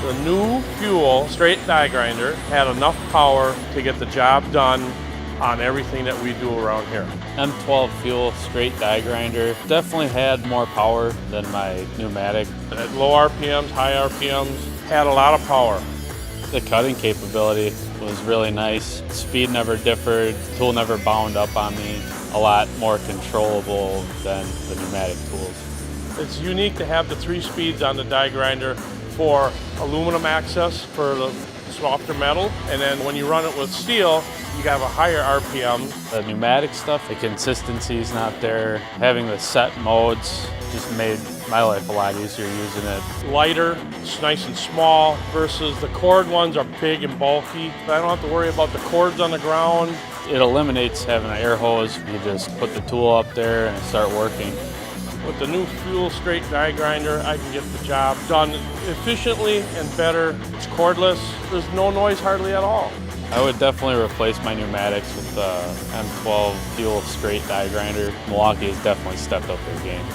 The new fuel straight die grinder had enough power to get the job done on everything that we do around here. M12 fuel straight die grinder definitely had more power than my pneumatic. At low RPMs, high RPMs, had a lot of power. The cutting capability was really nice. Speed never differed, tool never bound up on me. A lot more controllable than the pneumatic tools. It's unique to have the 3 speeds on the die grinder for aluminum access for the softer metal, and then when you run it with steel, you have a higher RPM. The pneumatic stuff, the consistency is not there. Having the set modes just made my life a lot easier using it. Lighter, it's nice and small, versus the cord ones are big and bulky. I don't have to worry about the cords on the ground. It eliminates having an air hose. You just put the tool up there and start working. With the new fuel straight die grinder, I can get the job done efficiently and better. It's cordless. There's no noise hardly at all. I would definitely replace my pneumatics with the M12 fuel straight die grinder. Milwaukee has definitely stepped up their game.